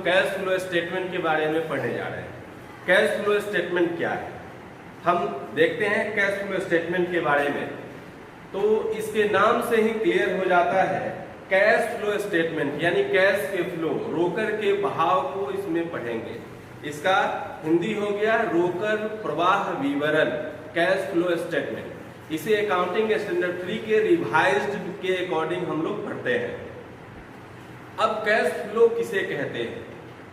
Cash flow statement के बारे में पढ़ने जा रहे हैं। कैश फ्लो स्टेटमेंट क्या है, हम देखते हैं कैश फ्लो स्टेटमेंट के बारे में। तो इसके नाम से ही क्लियर हो जाता है, कैश फ्लो स्टेटमेंट यानी कैश के फ्लो, रोकड़ के बहाव को इसमें पढ़ेंगे। इसका हिंदी हो गया रोकड़ प्रवाह विवरण, कैश फ्लो स्टेटमेंट। इसे अकाउंटिंग स्टैंडर्ड 3 के रिवाइज्ड के अकॉर्डिंग हम लोग पढ़ते हैं। अब कैश फ्लो किसे कहते हैं?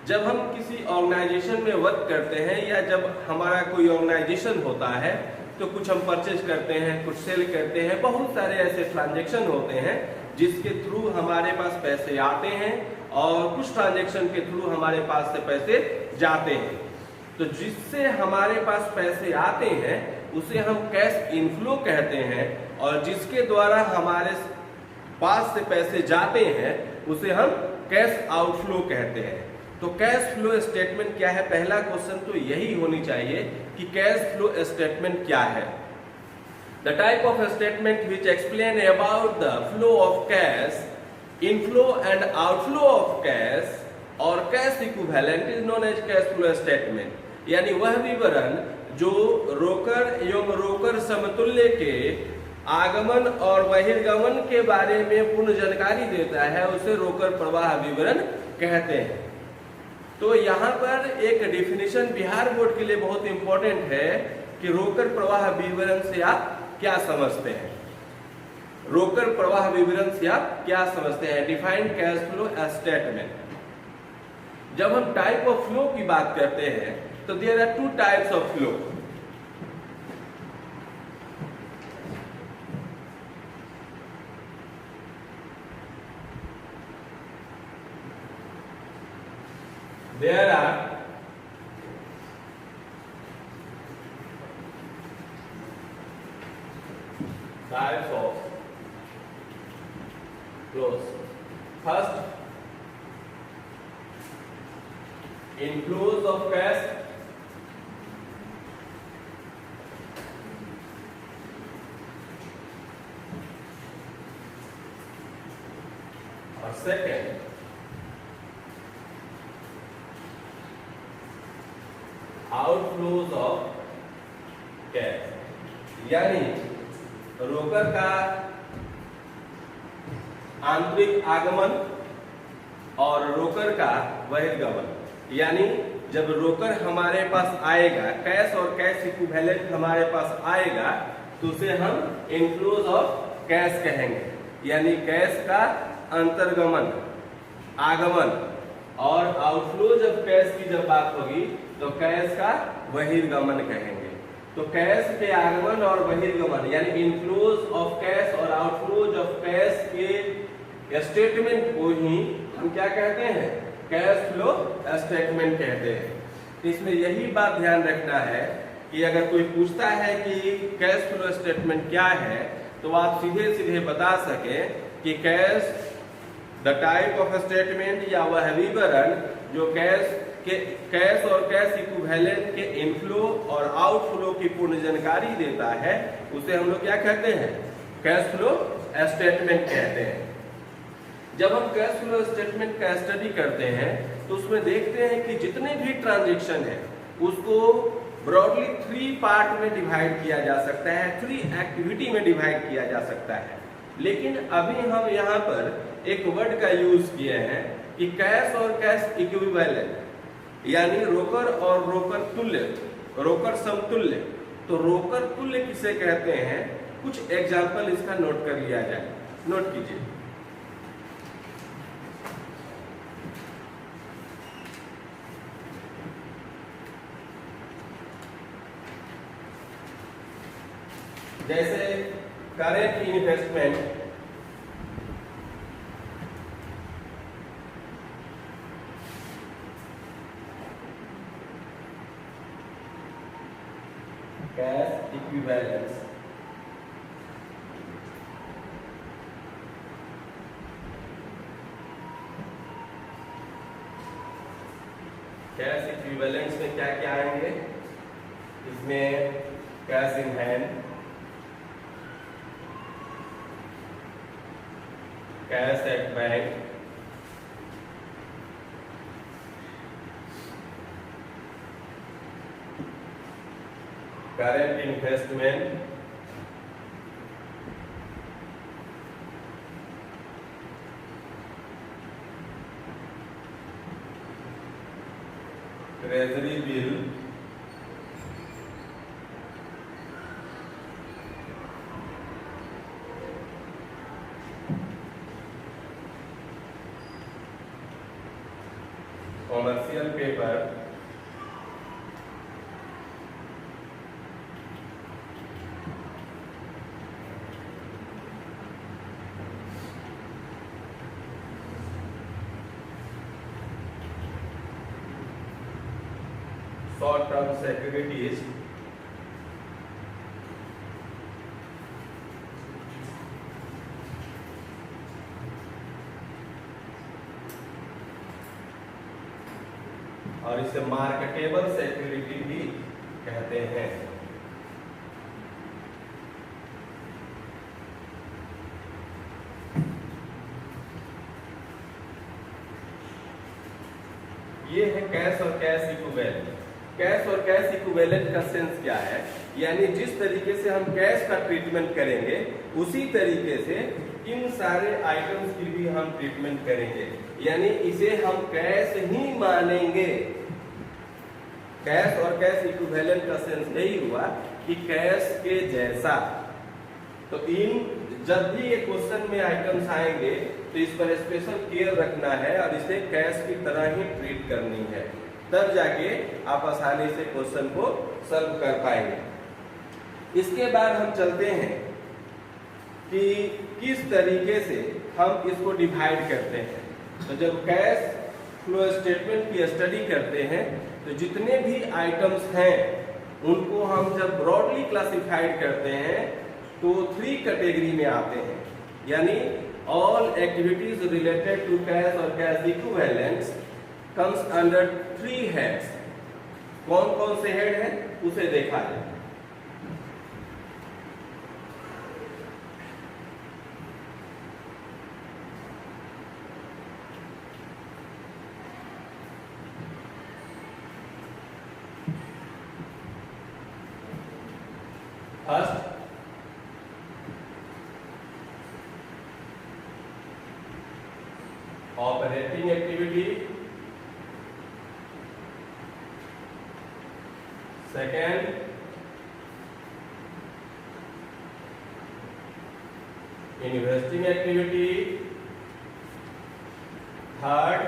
जब हम किसी ऑर्गेनाइजेशन में वर्क करते हैं या जब हमारा कोई ऑर्गेनाइजेशन होता है तो कुछ हम परचेज करते हैं, कुछ सेल करते हैं, बहुत सारे ऐसे ट्रांजैक्शन होते हैं जिसके थ्रू हमारे पास पैसे आते हैं और कुछ ट्रांजैक्शन के थ्रू हमारे पास से पैसे जाते हैं। तो जिससे हमारे पास पैसे आते हैं उसे हम कैश इनफ्लो कहते हैं, और जिसके द्वारा हमारे पास से पैसे जाते हैं उसे हम कैश आउटफ्लो कहते हैं। तो कैश फ्लो स्टेटमेंट क्या है? पहला क्वेश्चन तो यही होनी चाहिए कि कैश फ्लो स्टेटमेंट क्या है। The type of statement which explain about the flow of cash, inflow and outflow of cash और cash equivalent is known as cash flow statement. यानी वह विवरण जो रोकड़ एवं रोकड़ समतुल्य के आगमन और बहिर्गमन के बारे में पूर्ण जानकारी देता है उसे रोकड़ प्रवाह विवरण कहते हैं। तो यहाँ पर एक डिफिनेशन बिहार बोर्ड के लिए बहुत इंपॉर्टेंट है कि रोकड़ प्रवाह विवरण से आप क्या समझते हैं। रोकड़ प्रवाह विवरण से आप क्या समझते हैं? Defined cash flow statement. जब हम टाइप ऑफ फ्लो की बात करते हैं तो there are 2 types of flow. There are types of flows. First, inflows of cash. Or second, outflows of cash, यानी रोकड़ का आंतरिक आगमन और रोकड़ का बहिर्गमन। यानी जब रोकड़ हमारे पास आएगा, कैश और कैश इक्विवेलेंट हमारे पास आएगा तो उसे हम इनफ्लोज ऑफ कैश कहेंगे। यानी कैश का अंतर्गमन, आगमन, और आउटफ्लोज ऑफ कैश की जब बात होगी तो कैश का बहिर्गमन कहेंगे। तो कैश के आगमन और बहिर्गमन यानी इनफ्लोज ऑफ कैश और आउटफ्लोज ऑफ कैश के स्टेटमेंट को ही हम क्या कहते हैं? कैश फ्लो स्टेटमेंट कहते हैं। इसमें यही बात ध्यान रखना है कि अगर कोई पूछता है कि कैश फ्लो स्टेटमेंट क्या है तो आप सीधे सीधे बता सके कि द टाइप ऑफ स्टेटमेंट या वह विवरण जो कैश और कैश इक्विवेलेंट के इनफ्लो और आउटफ्लो की पूर्ण जानकारी देता है उसे हम लोग क्या कहते हैं? कैश फ्लो स्टेटमेंट कहते हैं। जब हम कैश फ्लो स्टेटमेंट का स्टडी करते हैं तो उसमें देखते हैं कि जितने भी ट्रांजैक्शन है उसको ब्रॉडली 3 पार्ट में डिवाइड किया जा सकता है, 3 एक्टिविटी में डिवाइड किया जा सकता है। लेकिन अभी हम यहाँ पर एक वर्ड का यूज किए हैं कि कैश और कैश इक्विवेलेंट, यानी रोकड़ और रोकड़ तुल्य, रोकड़ समतुल्य। तो रोकड़ तुल्य किसे कहते हैं? कुछ एग्जाम्पल इसका नोट कर लिया जाए। नोट कीजिए। जैसे current investment, cash equivalence, cash equivalents में क्या क्या आएंगे? इसमें cash in hand, cash at bank, current investment, treasury bill, commercial paper, short term securities, और इसे मार्केटेबल सिक्योरिटी भी कहते हैं। ये है कैश और कैश इक्विवेलेंट। कैश और कैश इक्विवेलेंट का सेंस क्या है? यानी जिस तरीके से हम कैश का ट्रीटमेंट करेंगे उसी तरीके से इन सारे आइटम्स की भी हम ट्रीटमेंट करेंगे, यानी इसे हम कैश ही मानेंगे। कैश और कैश इक्विवेलेंट का सेंस यही हुआ कि कैश के जैसा। तो इन जब भी ये क्वेश्चन में आइटम्स आएंगे तो इस पर स्पेशल केयर रखना है और इसे कैश की तरह ही ट्रीट करनी है, तब जाके आप आसानी से क्वेश्चन को सॉल्व कर पाएंगे। इसके बाद हम चलते हैं कि किस तरीके से हम इसको डिवाइड करते हैं। तो जब कैश फ्लो स्टेटमेंट की स्टडी करते हैं तो जितने भी आइटम्स हैं उनको हम जब ब्रॉडली क्लासिफाइड करते हैं तो 3 कैटेगरी में आते हैं, यानी all activities related to cash और cash equivalents comes under 3 heads. कौन कौन से हेड हैं उसे देखा जाए। First, operating activity. Second, investing activity. Third,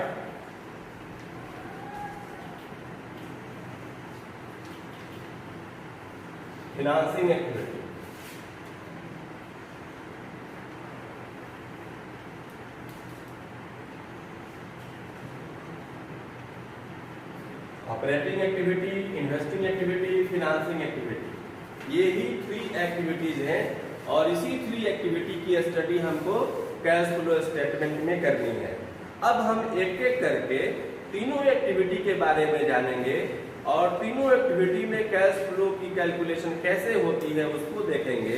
financing activity. Operating activity, investing activity, financing activity, ये ही 3 एक्टिविटीज हैं और इसी 3 एक्टिविटी की स्टडी हमको कैश फ्लो स्टेटमेंट में करनी है। अब हम एक एक करके तीनों एक्टिविटी के बारे में जानेंगे और तीनों एक्टिविटी में कैश फ्लो की कैलकुलेशन कैसे होती है उसको देखेंगे,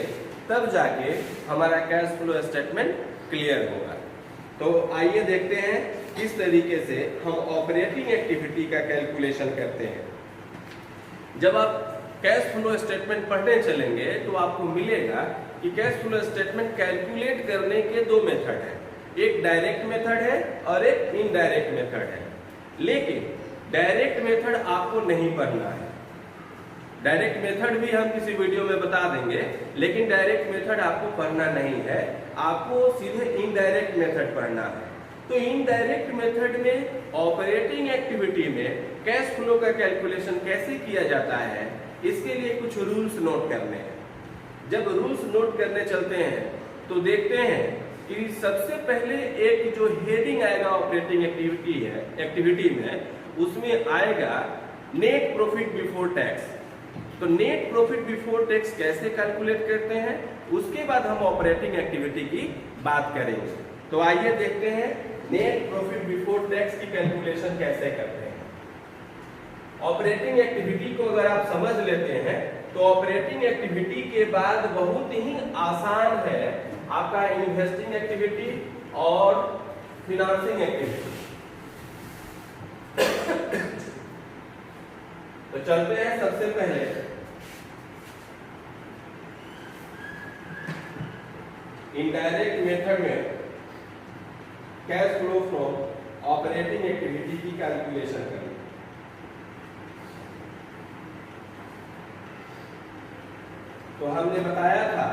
तब जाके हमारा कैश फ्लो स्टेटमेंट क्लियर होगा। तो आइए देखते हैं किस तरीके से हम ऑपरेटिंग एक्टिविटी का कैलकुलेशन करते हैं। जब आप कैश फ्लो स्टेटमेंट पढ़ने चलेंगे तो आपको मिलेगा कि कैश फ्लो स्टेटमेंट कैलकुलेट करने के 2 मेथड हैं, एक डायरेक्ट मेथड है और एक इनडायरेक्ट मेथड है। लेकिन डायरेक्ट मेथड आपको नहीं पढ़ना है। डायरेक्ट मेथड भी हम किसी वीडियो में बता देंगे, लेकिन डायरेक्ट मेथड आपको पढ़ना नहीं है, आपको सीधे इनडायरेक्ट मेथड पढ़ना है। तो इनडायरेक्ट मेथड में ऑपरेटिंग एक्टिविटी में कैश फ्लो का कैलकुलेशन कैसे किया जाता है, इसके लिए कुछ रूल्स नोट करने हैं। जब रूल्स नोट करने चलते हैं तो देखते हैं कि सबसे पहले एक जो हेडिंग आएगा ऑपरेटिंग एक्टिविटी में, उसमें आएगा नेट प्रॉफिट बिफोर टैक्स। तो नेट प्रॉफिट बिफोर टैक्स कैसे कैलकुलेट करते हैं, उसके बाद हम ऑपरेटिंग एक्टिविटी की बात करेंगे। तो आइए देखते हैं नेट प्रॉफिट बिफोर टैक्स की कैलकुलेशन कैसे करते हैं। ऑपरेटिंग एक्टिविटी को अगर आप समझ लेते हैं तो ऑपरेटिंग एक्टिविटी के बाद बहुत ही आसान है आपका इन्वेस्टिंग एक्टिविटी और फिनांसिंग एक्टिविटी। तो चलते हैं सबसे पहले इनडायरेक्ट मेथड में cash flow from operating activity की कैलकुलेशन करें। तो हमने बताया था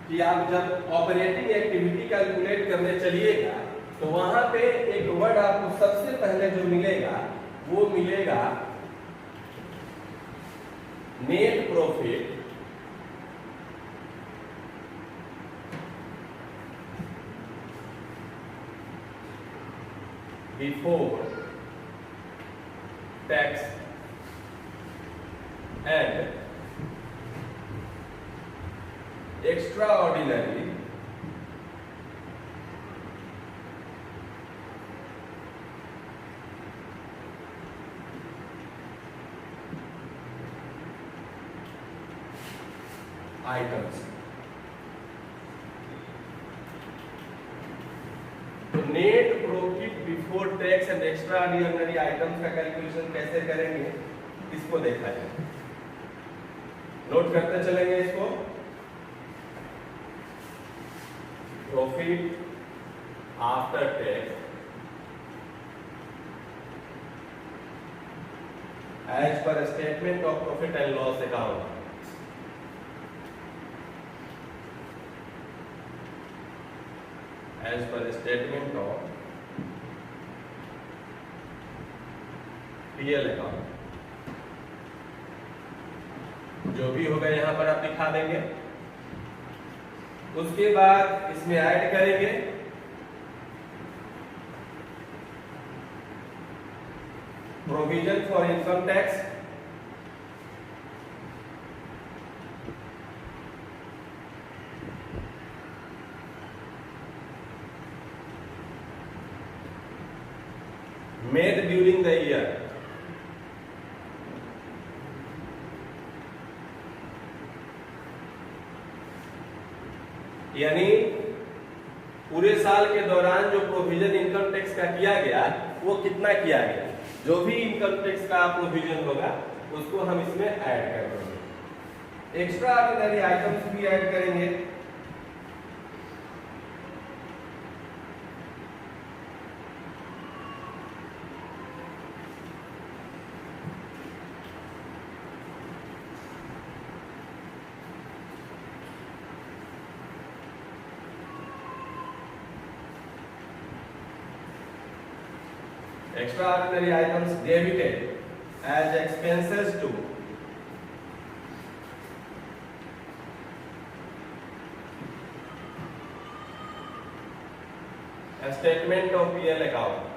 कि आप जब ऑपरेटिंग एक्टिविटी कैलकुलेट करने चलिएगा तो वहां पे एक वर्ड आपको सबसे पहले जो मिलेगा वो मिलेगा net profit before tax and extraordinary items। तो net profit before tax and extraordinary items का कैलकुलेशन कैसे करेंगे इसको देखा जाए। नोट करते चलेंगे इसको। Profit after tax as per statement of profit and loss account. As per statement of PL account, जो भी होगा यहां पर आप दिखा देंगे। उसके बाद इसमें ऐड करेंगे provision for income tax, made during the year. यानी पूरे साल के दौरान जो प्रोविजन इनकम टैक्स का किया गया वो कितना किया गया, जो भी इनकम टैक्स का प्रोविजन होगा उसको हम इसमें ऐड कर देंगे। एक्स्ट्रा ऑर्डिनरी आइटम्स भी ऐड करेंगे। Extraordinary items debited as expenses to a statement of PL account।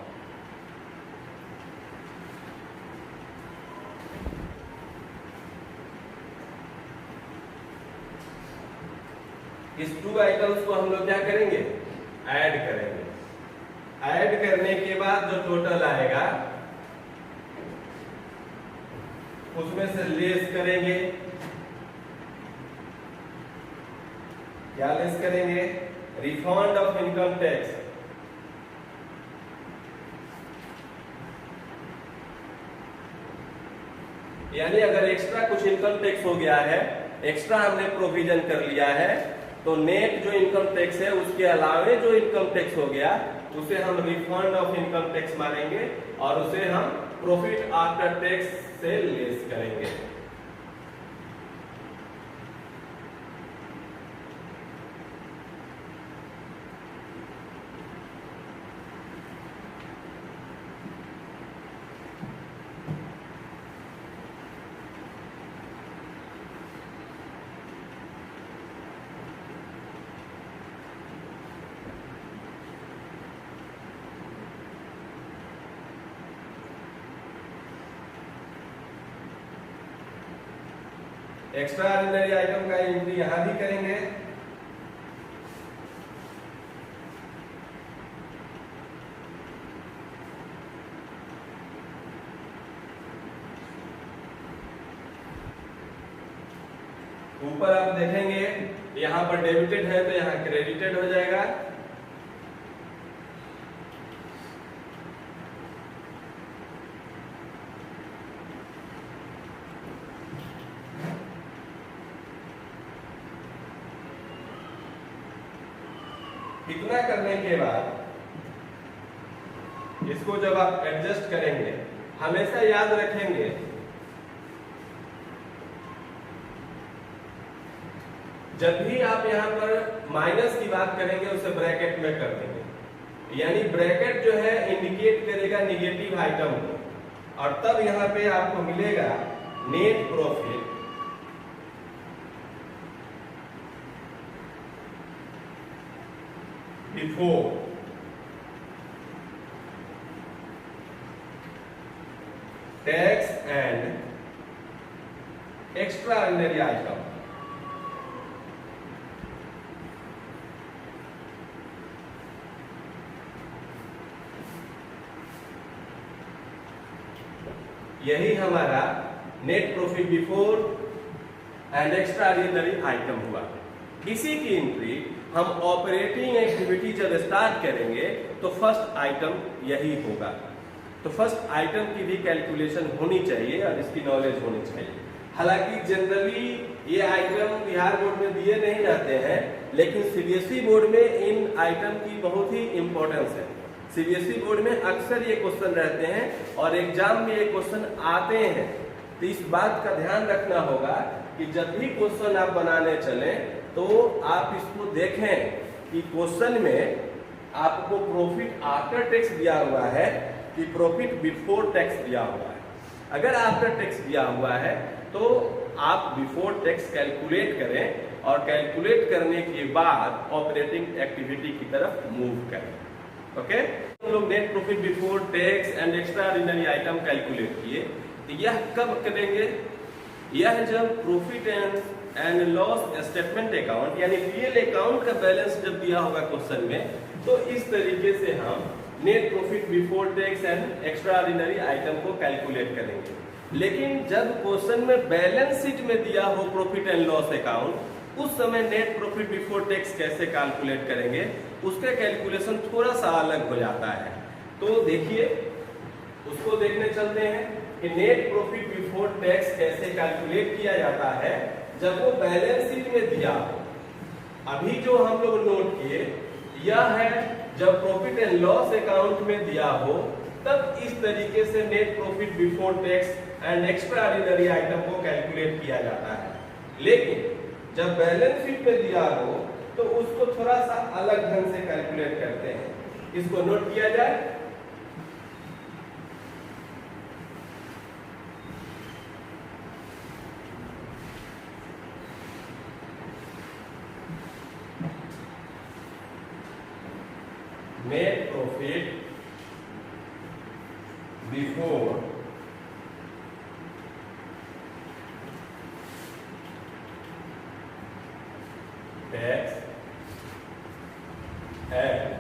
इस 2 आइटम्स को हम लोग क्या करेंगे, ऐड करेंगे। ऐड करने के बाद जो टोटल आएगा उसमें से लेस करेंगे। क्या लेस करेंगे, रिफंड ऑफ इनकम टैक्स। यानी अगर एक्स्ट्रा कुछ इनकम टैक्स हो गया है, एक्स्ट्रा हमने प्रोविजन कर लिया है, तो नेट जो इनकम टैक्स है उसके अलावे जो इनकम टैक्स हो गया उसे हम रिफंड ऑफ इनकम टैक्स मानेंगे और उसे हम प्रॉफिट आफ्टर टैक्स से लेस करेंगे। एक्स्ट्रा ऑर्डिनरी आइटम का एंट्री यहां भी करेंगे। ऊपर आप देखेंगे यहां पर डेबिटेड है तो यहां क्रेडिटेड हो जाएगा। इतना करने के बाद इसको जब आप एडजस्ट करेंगे, हमेशा याद रखेंगे जब भी आप यहां पर माइनस की बात करेंगे उसे ब्रैकेट में कर देंगे, यानी ब्रैकेट जो है इंडिकेट करेगा निगेटिव आइटम को, और तब यहां पे आपको मिलेगा net profit before tax and extraordinary item. यही हमारा net profit before and extraordinary item हुआ। इसी की एंट्री हम ऑपरेटिंग एक्टिविटी जब स्टार्ट करेंगे तो फर्स्ट आइटम यही होगा। तो फर्स्ट आइटम की भी कैलकुलेशन होनी चाहिए और इसकी नॉलेज होनी चाहिए। हालांकि जनरली ये आइटम बिहार बोर्ड में दिए नहीं जाते हैं, लेकिन सीबीएसई बोर्ड में इन आइटम की बहुत ही इंपॉर्टेंस है। सीबीएसई बोर्ड में अक्सर ये क्वेश्चन रहते हैं और एग्जाम में ये क्वेश्चन आते हैं। तो इस बात का ध्यान रखना होगा कि जब भी क्वेश्चन आप बनाने चलें तो आप इसको देखें कि क्वेश्चन में आपको प्रॉफिट आफ्टर टैक्स दिया हुआ है कि प्रॉफिट बिफोर टैक्स दिया हुआ है। अगर आफ्टर टैक्स दिया हुआ है तो आप बिफोर टैक्स कैलकुलेट करें और कैलकुलेट करने के बाद ऑपरेटिंग एक्टिविटी की तरफ मूव करें। ओके, हम लोग net profit before tax and extraordinary item calculate किए। तो यह कब करेंगे? यह जब profit and loss statement account यानी पीएल अकाउंट का बैलेंस जब दिया होगा क्वेश्चन में, तो इस तरीके से हम net profit before tax and extraordinary item को कैलकुलेट करेंगे। लेकिन जब क्वेश्चन में बैलेंस शीट में दिया हो प्रॉफिट एंड लॉस अकाउंट, उस समय नेट प्रॉफिट बिफोर टैक्स कैसे कैलकुलेट करेंगे, उसका कैलकुलेशन थोड़ा सा अलग हो जाता है। तो देखिए, उसको देखने चलते हैं कि नेट प्रॉफिट बिफोर टैक्स कैसे कैलकुलेट किया जाता है जब वो बैलेंस शीट में दिया हो। अभी जो हम लोग नोट किए यह है जब प्रॉफिट एंड लॉस अकाउंट में दिया हो, तब इस तरीके से net profit before tax and extraordinary item को कैलकुलेट किया जाता है। लेकिन जब बैलेंस शीट में दिया हो तो उसको थोड़ा सा अलग ढंग से कैलकुलेट करते हैं। इसको नोट किया जाए। Net profit before tax and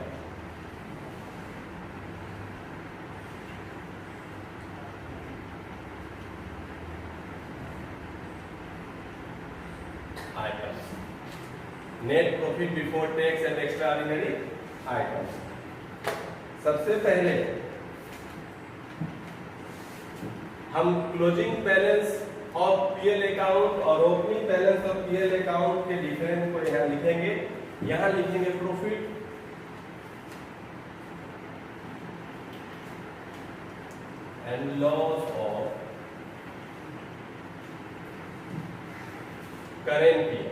items. Net profit before tax and extraordinary items. सबसे पहले हम closing balance of PL account और opening balance of PL account के डिफरेंस को यहाँ लिखेंगे। यहाँ लिखेंगे profit and loss of current year,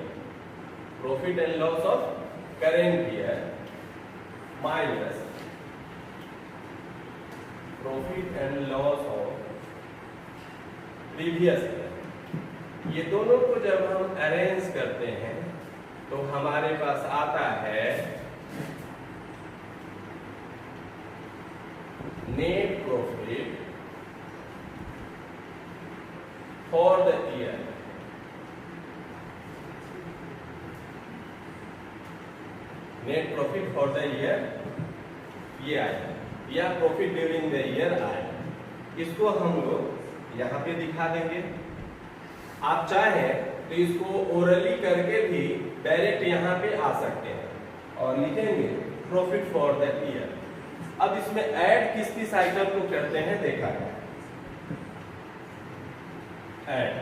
profit and loss of current year minus profit and loss of previous year. ये दोनों को जब हम अरेंज करते हैं तो हमारे पास आता है net profit for the year. Net profit for the year ये आया, या प्रॉफिट ड्यूरिंग द ईयर आया। इसको हम लोग यहाँ पे दिखा देंगे। आप चाहें तो इसको ओरली करके भी डायरेक्ट यहाँ पे आ सकते हैं और लिखेंगे प्रॉफिट फॉर द ईयर। अब इसमें ऐड किस किस आइटम को करते हैं देखा है। Add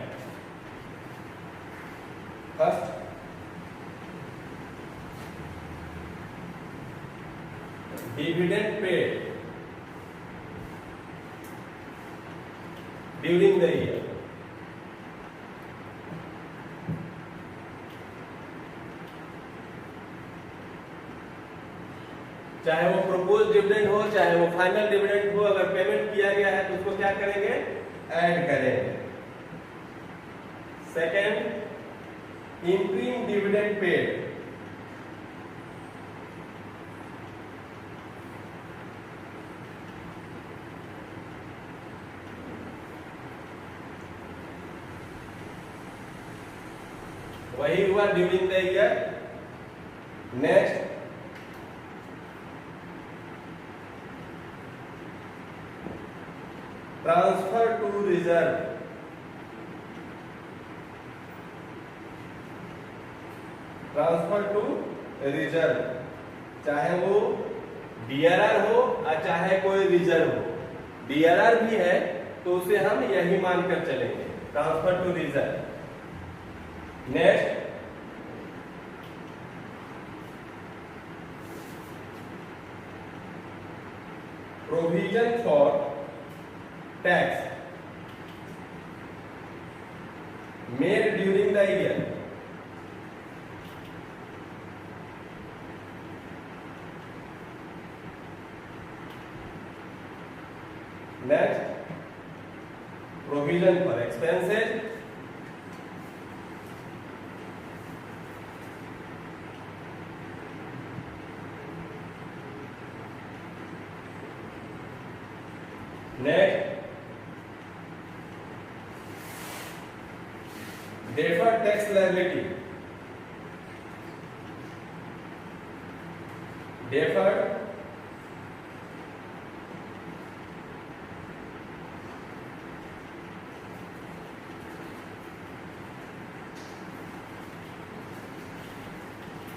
first dividend paid during the year. चाहे वो प्रपोज डिविडेंड हो, चाहे वो फाइनल डिविडेंड हो, अगर पेमेंट किया गया है तो उसको क्या करेंगे, ऐड करेंगे। सेकेंड, इंटरिम डिविडेंड पेड, वही हुआ during the year. Next, transfer to reserve, transfer to reserve, चाहे वो डीआरआर हो और चाहे कोई रिजर्व हो। डीआरआर भी है तो उसे हम यही मानकर चलेंगे, transfer to reserve. Next, provision for tax made during the year. Next, provision for expenses, next, deferred tax liability, deferred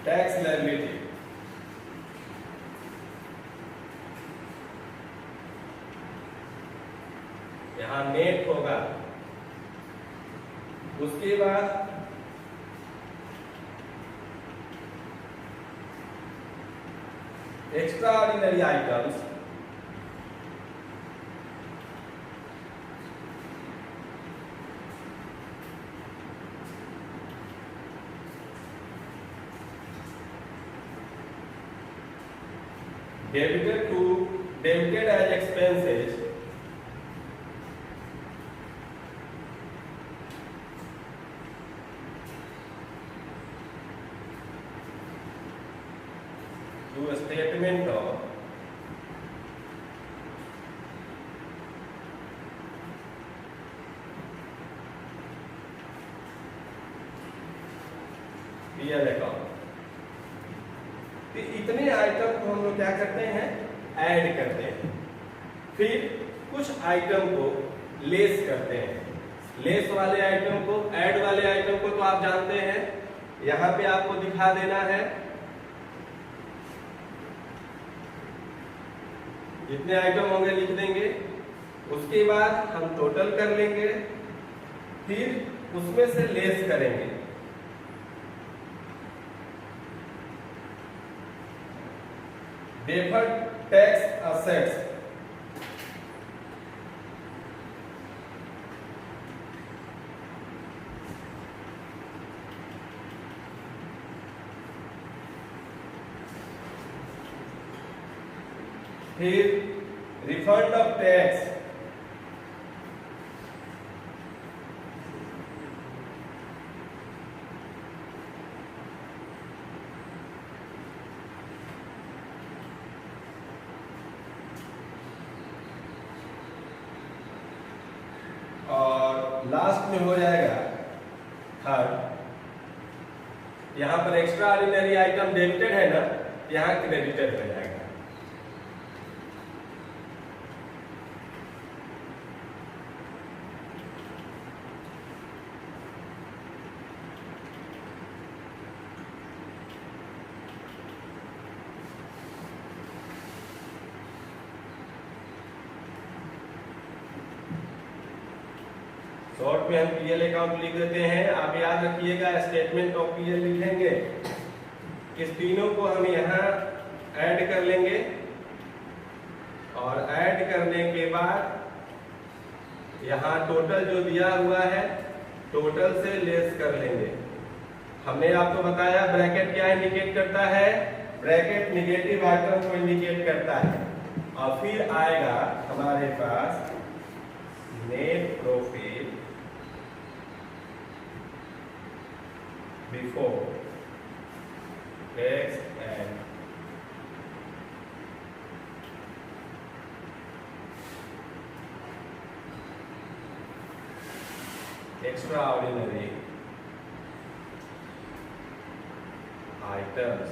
tax liability। यहां नेट होगा। उसके बाद extraordinary items, debited as expenses, to a statement of PL account. तो इतने item को हम लोग क्या करते हैं, ऐड करते हैं। फिर कुछ आइटम को लेस करते हैं। लेस वाले आइटम को, ऐड वाले आइटम को तो आप जानते हैं, यहां पे आपको दिखा देना है। जितने आइटम होंगे लिख देंगे। उसके बाद हम टोटल कर लेंगे, फिर उसमें से लेस करेंगे। डेफर्ड टैक्स असेट्स, फिर रिफंड ऑफ टैक्स, और लास्ट में हो जाएगा थर्ड। यहां पर एक्स्ट्रा ऑर्डिनरी आइटम डेबिटेड है ना, यहां क्रेडिटेड हो जाएगा। शॉर्ट में हम पीएल अकाउंट लिख देते हैं। आप याद रखिएगा, स्टेटमेंट ऑफ पीएल लिखेंगे। इस तीनों को हम यहाँ ऐड कर लेंगे, और ऐड करने के बाद यहाँ टोटल जो दिया हुआ है टोटल से लेस कर लेंगे। हमने आपको बताया ब्रैकेट क्या इंडिकेट करता है, ब्रैकेट निगेटिव आइटम को इंडिकेट करता है। और फिर आएगा हमारे पास net profit before tax and extraordinary items.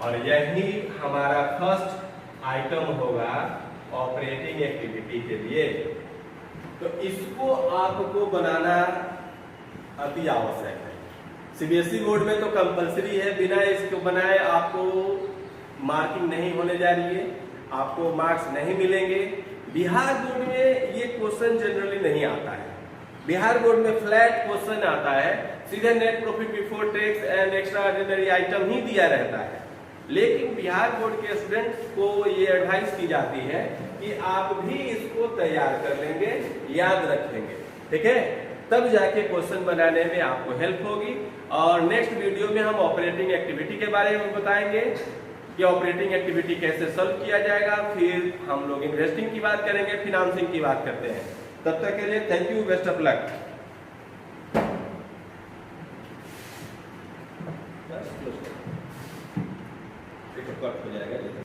और यही हमारा फर्स्ट आइटम होगा ऑपरेटिंग एक्टिविटी के लिए। तो इसको आपको बनाना अति आवश्यक है। सीबीएसई बोर्ड में तो कंपलसरी है, बिना इसको बनाए आपको मार्किंग नहीं होने जा रही है, आपको मार्क्स नहीं मिलेंगे। बिहार बोर्ड में ये क्वेश्चन जनरली नहीं आता है। बिहार बोर्ड में फ्लैट क्वेश्चन आता है, सीधे net profit before tax and extraordinary item ही दिया रहता है। लेकिन बिहार बोर्ड के स्टूडेंट को ये एडवाइस की जाती है कि आप भी इसको तैयार कर लेंगे, याद रखेंगे, ठीक है, तब जाके क्वेश्चन बनाने में आपको हेल्प होगी। और नेक्स्ट वीडियो में हम ऑपरेटिंग एक्टिविटी के बारे में बताएंगे कि ऑपरेटिंग एक्टिविटी कैसे सॉल्व किया जाएगा। फिर हम लोग इन्वेस्टिंग की बात करेंगे, फिनांसिंग की बात करते हैं। तब तक के लिए thank you, best of luck. Cut हो जाएगा।